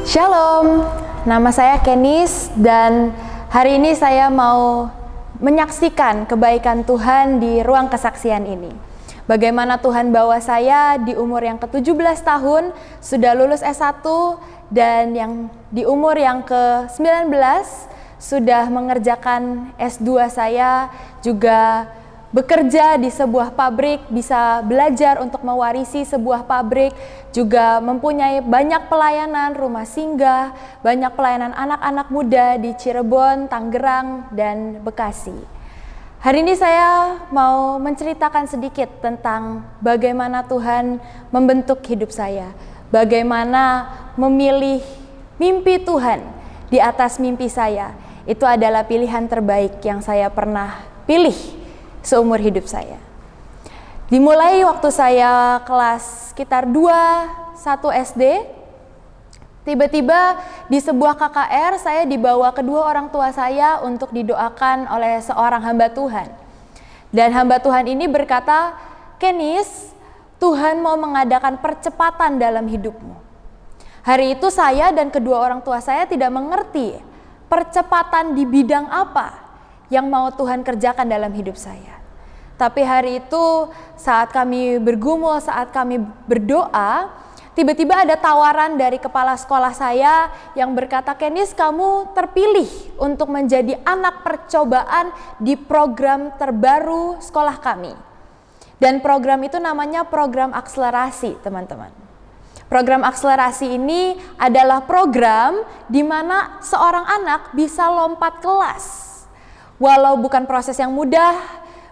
Shalom, nama saya Kenis dan hari ini saya mau menyaksikan kebaikan Tuhan di ruang kesaksian ini. Bagaimana Tuhan bawa saya di umur yang ke-17 tahun, sudah lulus S1, dan yang di umur yang ke-19 sudah mengerjakan S2 saya, juga bekerja di sebuah pabrik, bisa belajar untuk mewarisi sebuah pabrik, juga mempunyai banyak pelayanan rumah singgah, banyak pelayanan anak-anak muda di Cirebon, Tangerang, dan Bekasi. Hari ini saya mau menceritakan sedikit tentang bagaimana Tuhan membentuk hidup saya, bagaimana memilih mimpi Tuhan di atas mimpi saya. Itu adalah pilihan terbaik yang saya pernah pilih seumur hidup saya. Dimulai waktu saya kelas sekitar 1 SD, tiba-tiba di sebuah KKR saya dibawa kedua orang tua saya untuk didoakan oleh seorang hamba Tuhan. Dan hamba Tuhan ini berkata, "Kenis, Tuhan mau mengadakan percepatan dalam hidupmu." Hari itu saya dan kedua orang tua saya tidak mengerti percepatan di bidang apa yang mau Tuhan kerjakan dalam hidup saya. Tapi hari itu saat kami bergumul, saat kami berdoa, tiba-tiba ada tawaran dari kepala sekolah saya yang berkata, "Kenis, kamu terpilih untuk menjadi anak percobaan di program terbaru sekolah kami." Dan program itu namanya program akselerasi, teman-teman. Program akselerasi ini adalah program di mana seorang anak bisa lompat kelas. Walau bukan proses yang mudah,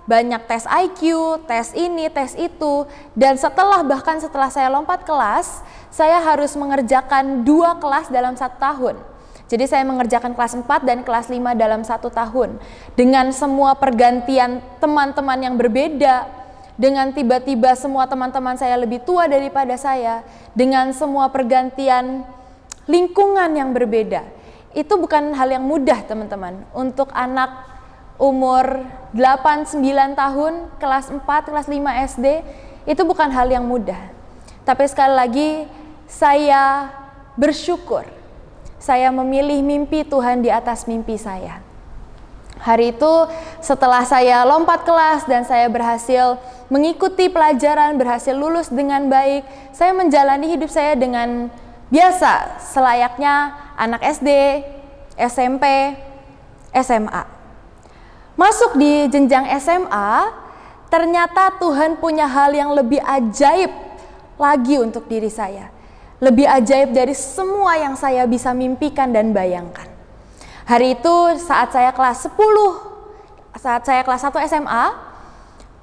banyak tes IQ, tes ini, tes itu, dan bahkan setelah saya lompat kelas, saya harus mengerjakan 2 kelas dalam 1 tahun. Jadi saya mengerjakan kelas 4 dan kelas 5 dalam 1 tahun. Dengan semua pergantian teman-teman yang berbeda, dengan tiba-tiba semua teman-teman saya lebih tua daripada saya, dengan semua pergantian lingkungan yang berbeda. Itu bukan hal yang mudah, teman-teman, untuk anak umur 8-9 tahun, kelas 4, kelas 5 SD, itu bukan hal yang mudah. Tapi sekali lagi, saya bersyukur, saya memilih mimpi Tuhan di atas mimpi saya. Hari itu setelah saya lompat kelas dan saya berhasil mengikuti pelajaran, berhasil lulus dengan baik, saya menjalani hidup saya dengan biasa, selayaknya anak SD, SMP, SMA. Masuk di jenjang SMA, ternyata Tuhan punya hal yang lebih ajaib lagi untuk diri saya. Lebih ajaib dari semua yang saya bisa mimpikan dan bayangkan. Hari itu saat saya kelas 10, saat saya kelas 1 SMA,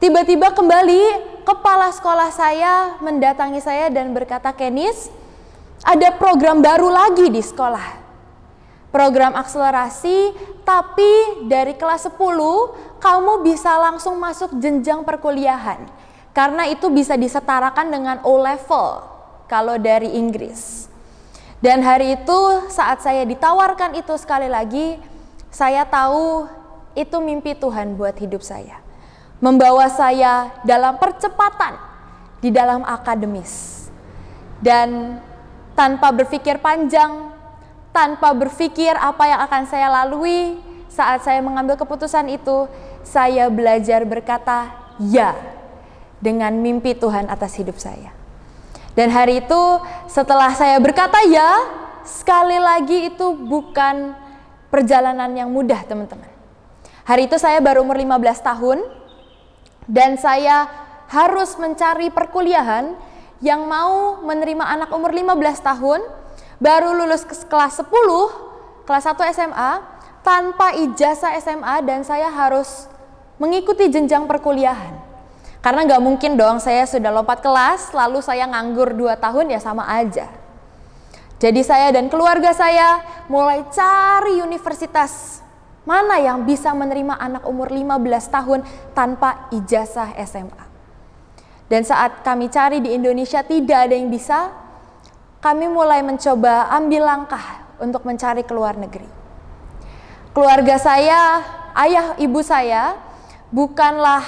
tiba-tiba kembali kepala sekolah saya mendatangi saya dan berkata, "Kenis, ada program baru lagi di sekolah. Program akselerasi, tapi dari kelas 10 kamu bisa langsung masuk jenjang perkuliahan. Karena itu bisa disetarakan dengan O-level kalau dari Inggris." Dan hari itu saat saya ditawarkan itu sekali lagi, saya tahu itu mimpi Tuhan buat hidup saya. Membawa saya dalam percepatan di dalam akademis. Dan tanpa berpikir panjang, tanpa berpikir apa yang akan saya lalui saat saya mengambil keputusan itu, saya belajar berkata ya dengan mimpi Tuhan atas hidup saya. Dan hari itu setelah saya berkata ya, sekali lagi itu bukan perjalanan yang mudah, teman-teman. Hari itu saya baru umur 15 tahun dan saya harus mencari perkuliahan yang mau menerima anak umur 15 tahun baru lulus ke kelas 10, kelas 1 SMA, tanpa ijazah SMA, dan saya harus mengikuti jenjang perkuliahan. Karena nggak mungkin dong saya sudah lompat kelas, lalu saya nganggur 2 tahun, ya sama aja. Jadi saya dan keluarga saya mulai cari universitas mana yang bisa menerima anak umur 15 tahun tanpa ijazah SMA. Dan saat kami cari di Indonesia tidak ada yang bisa, kami mulai mencoba ambil langkah untuk mencari ke luar negeri. Keluarga saya, ayah ibu saya, bukanlah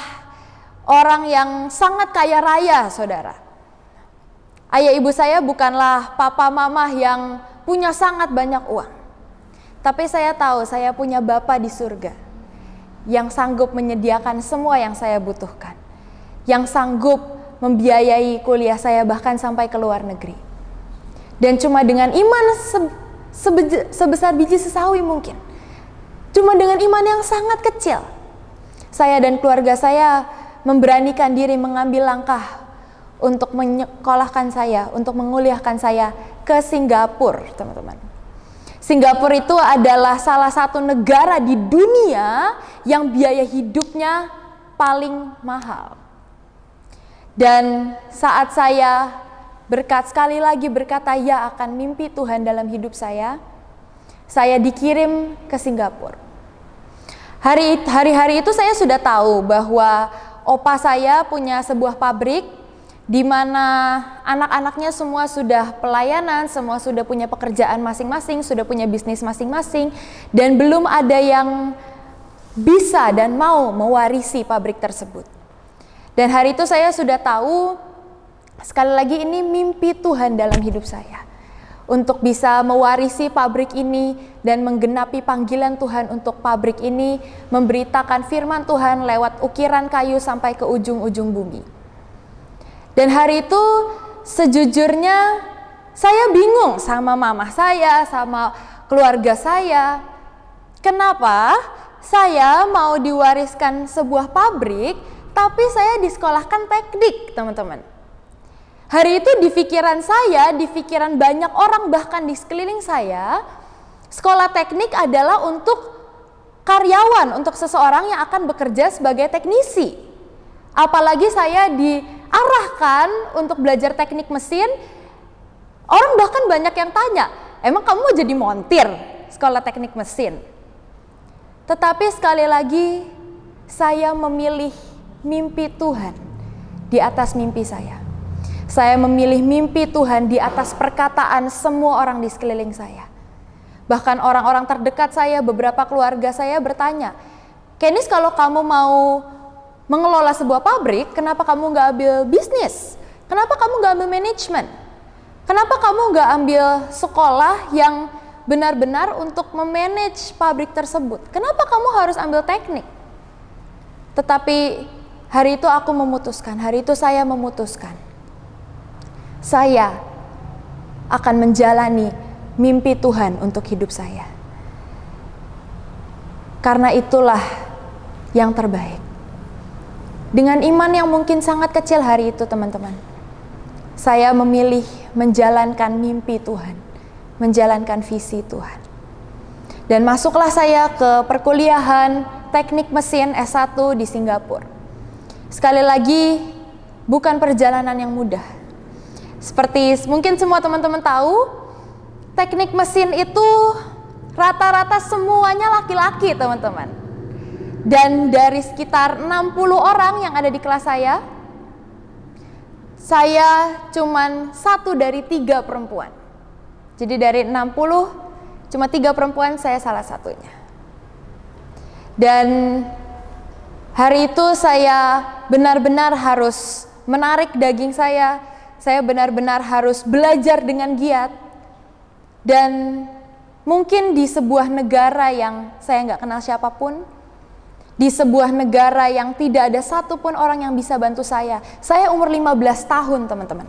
orang yang sangat kaya raya, saudara. Ayah ibu saya bukanlah papa mama yang punya sangat banyak uang. Tapi saya tahu saya punya Bapa di surga yang sanggup menyediakan semua yang saya butuhkan. Yang sanggup membiayai kuliah saya bahkan sampai ke luar negeri. Dan cuma dengan iman sebesar biji sesawi mungkin. Cuma dengan iman yang sangat kecil, saya dan keluarga saya memberanikan diri mengambil langkah untuk menyekolahkan saya, untuk menguliahkan saya ke Singapura, teman-teman. Singapura itu adalah salah satu negara di dunia yang biaya hidupnya paling mahal. Dan saat saya sekali lagi berkata ya akan mimpi Tuhan dalam hidup saya dikirim ke Singapura. Hari-hari itu saya sudah tahu bahwa opa saya punya sebuah pabrik di mana anak-anaknya semua sudah pelayanan, semua sudah punya pekerjaan masing-masing, sudah punya bisnis masing-masing, dan belum ada yang bisa dan mau mewarisi pabrik tersebut. Dan hari itu saya sudah tahu, sekali lagi ini mimpi Tuhan dalam hidup saya, untuk bisa mewarisi pabrik ini dan menggenapi panggilan Tuhan untuk pabrik ini, memberitakan firman Tuhan lewat ukiran kayu sampai ke ujung-ujung bumi. Dan hari itu sejujurnya saya bingung sama mama saya, sama keluarga saya. Kenapa saya mau diwariskan sebuah pabrik, tapi saya disekolahkan teknik, teman-teman. Hari itu di pikiran saya, di pikiran banyak orang bahkan di sekeliling saya, sekolah teknik adalah untuk karyawan, untuk seseorang yang akan bekerja sebagai teknisi. Apalagi saya diarahkan untuk belajar teknik mesin, orang bahkan banyak yang tanya, emang kamu mau jadi montir sekolah teknik mesin? Tetapi sekali lagi, saya memilih mimpi Tuhan di atas mimpi saya. Saya memilih mimpi Tuhan di atas perkataan semua orang di sekeliling saya. Bahkan orang-orang terdekat saya, beberapa keluarga saya bertanya, Kenis, kalau kamu mau mengelola sebuah pabrik, kenapa kamu nggak ambil bisnis? Kenapa kamu nggak ambil manajemen? Kenapa kamu nggak ambil sekolah yang benar-benar untuk memanage pabrik tersebut? Kenapa kamu harus ambil teknik? Tetapi hari itu aku memutuskan, hari itu saya memutuskan, saya akan menjalani mimpi Tuhan untuk hidup saya. Karena itulah yang terbaik. Dengan iman yang mungkin sangat kecil hari itu, teman-teman, saya memilih menjalankan mimpi Tuhan, menjalankan visi Tuhan. Dan masuklah saya ke perkuliahan teknik mesin S1 di Singapura. Sekali lagi, bukan perjalanan yang mudah. Seperti mungkin semua teman-teman tahu, teknik mesin itu rata-rata semuanya laki-laki, teman-teman. Dan dari sekitar 60 orang yang ada di kelas saya cuman 1 dari 3 perempuan. Jadi dari 60, cuma 3 perempuan, saya salah satunya. Dan hari itu saya benar-benar harus menarik daging saya benar-benar harus belajar dengan giat. Dan mungkin di sebuah negara yang saya nggak kenal siapapun, di sebuah negara yang tidak ada satupun orang yang bisa bantu saya umur 15 tahun, teman-teman.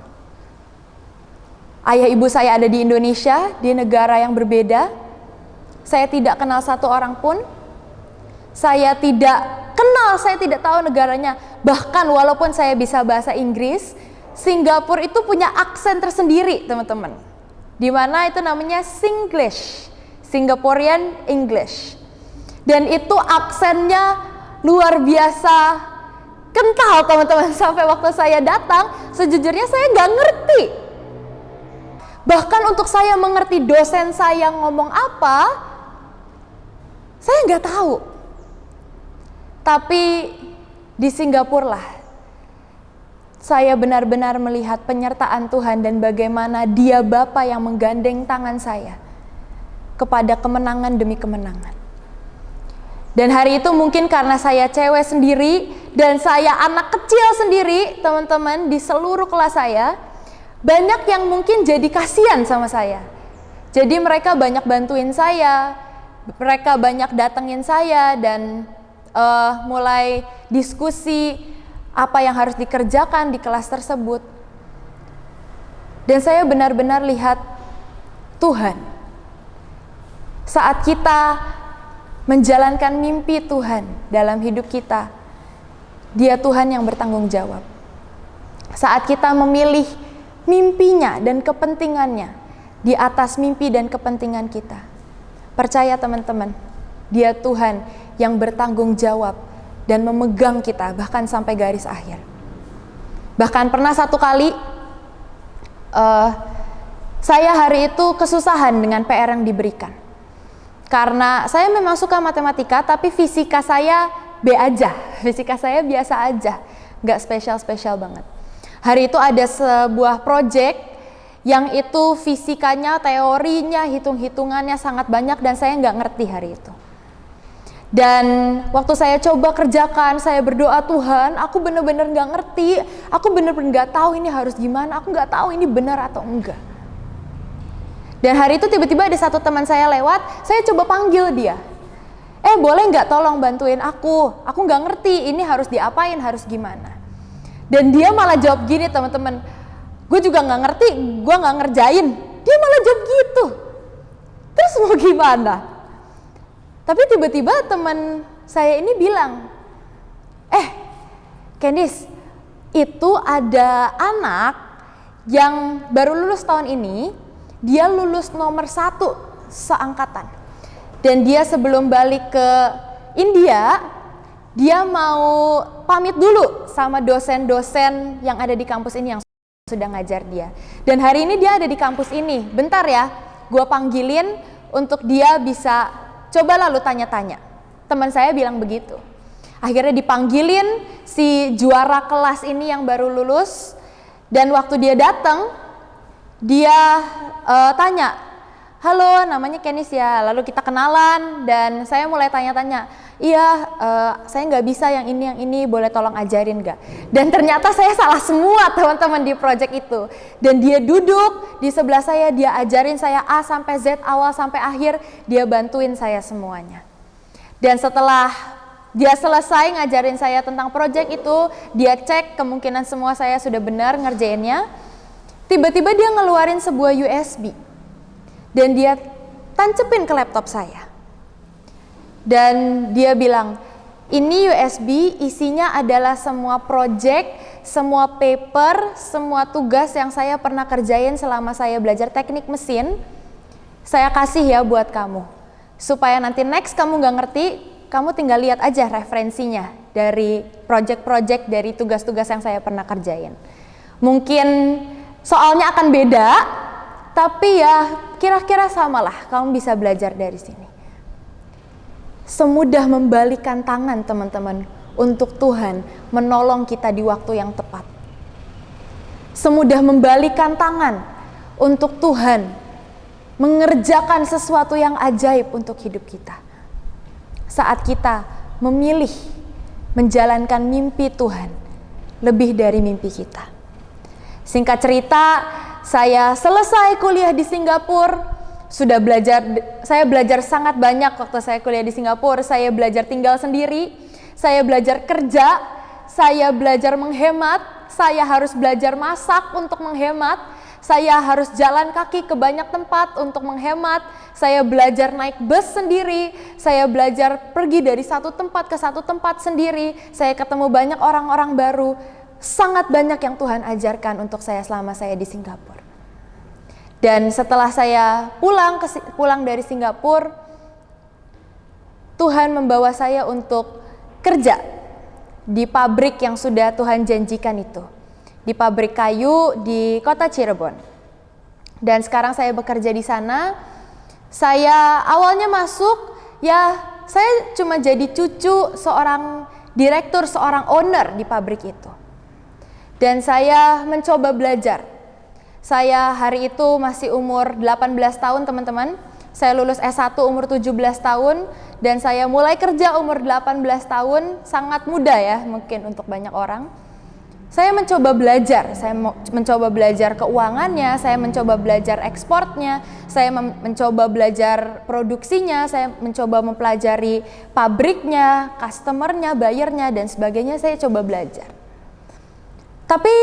Ayah ibu saya ada di Indonesia, di negara yang berbeda. Saya tidak kenal satu orang pun. Saya tidak tahu negaranya. Bahkan walaupun saya bisa bahasa Inggris, Singapura itu punya aksen tersendiri, teman-teman. Di mana itu namanya Singlish, Singaporean English. Dan itu aksennya luar biasa kental, teman-teman. Sampai waktu saya datang, sejujurnya saya nggak ngerti. Bahkan untuk saya mengerti dosen saya ngomong apa, saya nggak tahu. Tapi di Singapura lah, saya benar-benar melihat penyertaan Tuhan dan bagaimana Dia Bapa yang menggandeng tangan saya kepada kemenangan demi kemenangan. Dan hari itu mungkin karena saya cewek sendiri dan saya anak kecil sendiri, teman-teman, di seluruh kelas saya, banyak yang mungkin jadi kasihan sama saya. Jadi mereka banyak bantuin saya, mereka banyak datengin saya dan mulai diskusi apa yang harus dikerjakan di kelas tersebut. Dan saya benar-benar lihat Tuhan. Saat kita menjalankan mimpi Tuhan dalam hidup kita, Dia Tuhan yang bertanggung jawab. Saat kita memilih mimpinya dan kepentingannya di atas mimpi dan kepentingan kita, percaya teman-teman, Dia Tuhan yang bertanggung jawab dan memegang kita bahkan sampai garis akhir. Bahkan pernah satu kali saya hari itu kesusahan dengan PR yang diberikan. Karena saya memang suka matematika, tapi fisika saya B aja. Fisika saya biasa aja, nggak spesial-spesial banget. Hari itu ada sebuah project yang itu fisikanya, teorinya, hitung-hitungannya sangat banyak dan saya nggak ngerti hari itu. Dan waktu saya coba kerjakan, saya berdoa, Tuhan, aku bener-bener nggak ngerti, aku bener-bener nggak tahu ini harus gimana, aku nggak tahu ini benar atau enggak. Dan hari itu tiba-tiba ada satu teman saya lewat, saya coba panggil dia. Boleh nggak tolong bantuin aku nggak ngerti ini harus diapain, harus gimana. Dan dia malah jawab gini teman-teman, gue juga nggak ngerti, gue nggak ngerjain. Dia malah jawab gitu. Terus mau gimana? Tapi tiba-tiba teman saya ini bilang, Candice, itu ada anak yang baru lulus tahun ini, dia lulus nomor 1 seangkatan. Dan dia sebelum balik ke India, dia mau pamit dulu sama dosen-dosen yang ada di kampus ini yang sudah ngajar dia. Dan hari ini dia ada di kampus ini. Bentar ya, gue panggilin untuk dia bisa coba lalu tanya-tanya. Teman saya bilang begitu. Akhirnya dipanggilin si juara kelas ini yang baru lulus. Dan waktu dia datang, dia tanya, halo, namanya Candice ya. Lalu kita kenalan dan saya mulai tanya-tanya, iya, saya nggak bisa yang ini, boleh tolong ajarin nggak? Dan ternyata saya salah semua teman-teman di project itu. Dan dia duduk di sebelah saya, dia ajarin saya A sampai Z, awal sampai akhir, dia bantuin saya semuanya. Dan setelah dia selesai ngajarin saya tentang project itu, dia cek kemungkinan semua saya sudah benar ngerjainnya. Tiba-tiba dia ngeluarin sebuah USB dan dia tancepin ke laptop saya. Dan dia bilang, ini USB isinya adalah semua project, semua paper, semua tugas yang saya pernah kerjain selama saya belajar teknik mesin. Saya kasih ya buat kamu, supaya nanti next kamu nggak ngerti, kamu tinggal lihat aja referensinya dari project-project, dari tugas-tugas yang saya pernah kerjain. Mungkin soalnya akan beda, tapi ya kira-kira samalah, kamu bisa belajar dari sini. Semudah membalikan tangan teman-teman untuk Tuhan menolong kita di waktu yang tepat. Semudah membalikan tangan untuk Tuhan mengerjakan sesuatu yang ajaib untuk hidup kita. Saat kita memilih menjalankan mimpi Tuhan lebih dari mimpi kita. Singkat cerita, saya selesai kuliah di Singapura. Saya belajar sangat banyak waktu saya kuliah di Singapura. Saya belajar tinggal sendiri, saya belajar kerja, saya belajar menghemat, saya harus belajar masak untuk menghemat, saya harus jalan kaki ke banyak tempat untuk menghemat, saya belajar naik bus sendiri, saya belajar pergi dari satu tempat ke satu tempat sendiri, saya ketemu banyak orang-orang baru. Sangat banyak yang Tuhan ajarkan untuk saya selama saya di Singapura. Dan setelah saya pulang dari Singapura, Tuhan membawa saya untuk kerja di pabrik yang sudah Tuhan janjikan itu. Di pabrik kayu di kota Cirebon. Dan sekarang saya bekerja di sana. Saya awalnya masuk, ya saya cuma jadi cucu seorang direktur, seorang owner di pabrik itu. Dan saya mencoba belajar. Saya hari itu masih umur 18 tahun teman-teman. Saya lulus S1 umur 17 tahun dan saya mulai kerja umur 18 tahun, sangat muda ya mungkin untuk banyak orang. Saya mencoba belajar, mencoba belajar keuangannya, saya mencoba belajar ekspornya, saya mencoba belajar produksinya, saya mencoba mempelajari pabriknya, customernya, buyernya, dan sebagainya, saya coba belajar. Tapi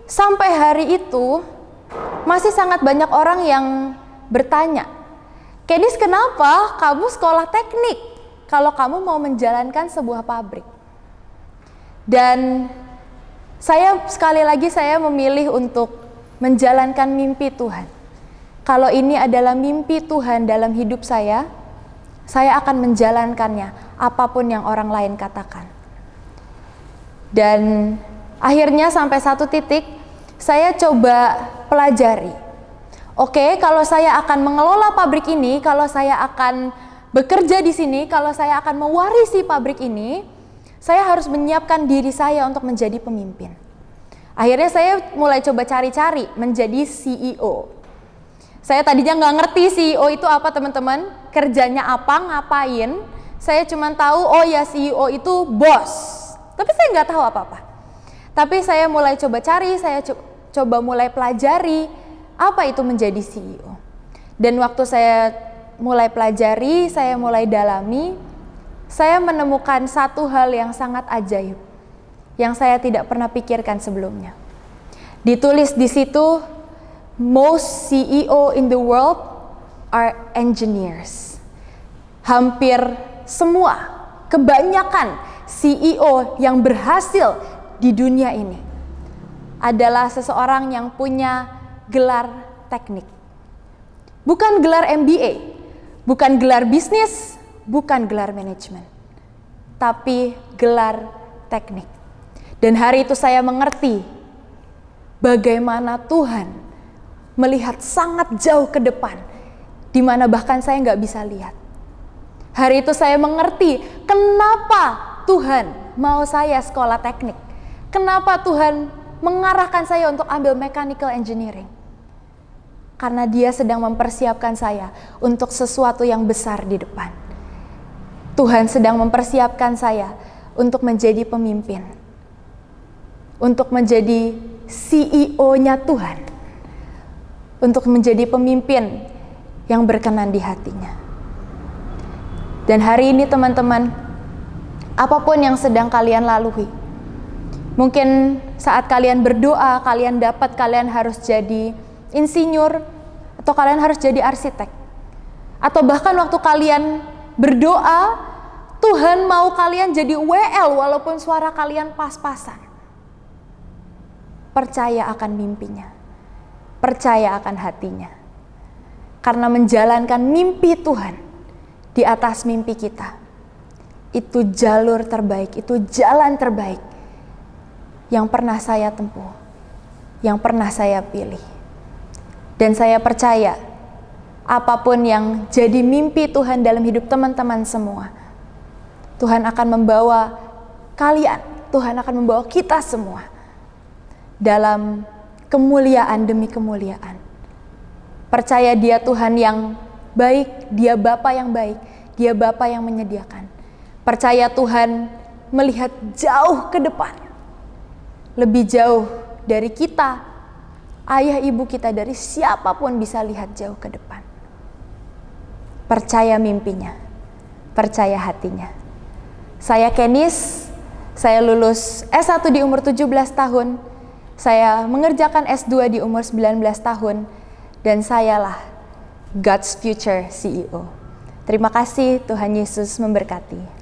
sampai hari itu masih sangat banyak orang yang bertanya, Kenis, kenapa kamu sekolah teknik kalau kamu mau menjalankan sebuah pabrik? Dan sekali lagi saya memilih untuk menjalankan mimpi Tuhan. Kalau ini adalah mimpi Tuhan dalam hidup saya akan menjalankannya apapun yang orang lain katakan. Dan akhirnya sampai satu titik saya coba pelajari. Oke, kalau saya akan mengelola pabrik ini, kalau saya akan bekerja di sini, kalau saya akan mewarisi pabrik ini, saya harus menyiapkan diri saya untuk menjadi pemimpin. Akhirnya saya mulai coba cari-cari menjadi CEO. Saya tadinya nggak ngerti CEO itu apa teman-teman, kerjanya apa, ngapain. Saya cuma tahu, oh ya CEO itu bos. Tapi saya nggak tahu apa-apa. Tapi saya mulai coba cari, saya coba mulai pelajari apa itu menjadi CEO. Dan waktu saya mulai pelajari, saya mulai dalami, saya menemukan satu hal yang sangat ajaib yang saya tidak pernah pikirkan sebelumnya. Ditulis di situ, most CEO in the world are engineers. Hampir semua, kebanyakan CEO yang berhasil di dunia ini adalah seseorang yang punya gelar teknik. Bukan gelar MBA, bukan gelar bisnis, bukan gelar manajemen, tapi gelar teknik. Dan hari itu saya mengerti bagaimana Tuhan melihat sangat jauh ke depan, di mana bahkan saya nggak bisa lihat. Hari itu saya mengerti kenapa Tuhan mau saya sekolah teknik, kenapa Tuhan mengarahkan saya untuk ambil mechanical engineering. Karena Dia sedang mempersiapkan saya untuk sesuatu yang besar di depan. Tuhan sedang mempersiapkan saya untuk menjadi pemimpin, untuk menjadi CEO-nya Tuhan, untuk menjadi pemimpin yang berkenan di hatinya. Dan hari ini teman-teman, apapun yang sedang kalian lalui, mungkin saat kalian berdoa, kalian harus jadi insinyur, atau kalian harus jadi arsitek, atau bahkan waktu kalian berdoa, Tuhan mau kalian jadi WL walaupun suara kalian pas-pasan. Percaya akan mimpinya, percaya akan hatinya. Karena menjalankan mimpi Tuhan di atas mimpi kita, itu jalur terbaik, itu jalan terbaik yang pernah saya tempuh, yang pernah saya pilih. Dan saya percaya apapun yang jadi mimpi Tuhan dalam hidup teman-teman semua, Tuhan akan membawa kalian, Tuhan akan membawa kita semua dalam kemuliaan demi kemuliaan. Percaya Dia Tuhan yang baik, Dia Bapa yang baik, Dia Bapa yang menyediakan. Percaya Tuhan melihat jauh ke depan, lebih jauh dari kita, ayah ibu kita, dari siapapun bisa lihat jauh ke depan. Percaya mimpinya, percaya hatinya. Saya Kenis, saya lulus S1 di umur 17 tahun, saya mengerjakan S2 di umur 19 tahun, dan sayalah God's future CEO. Terima kasih, Tuhan Yesus memberkati.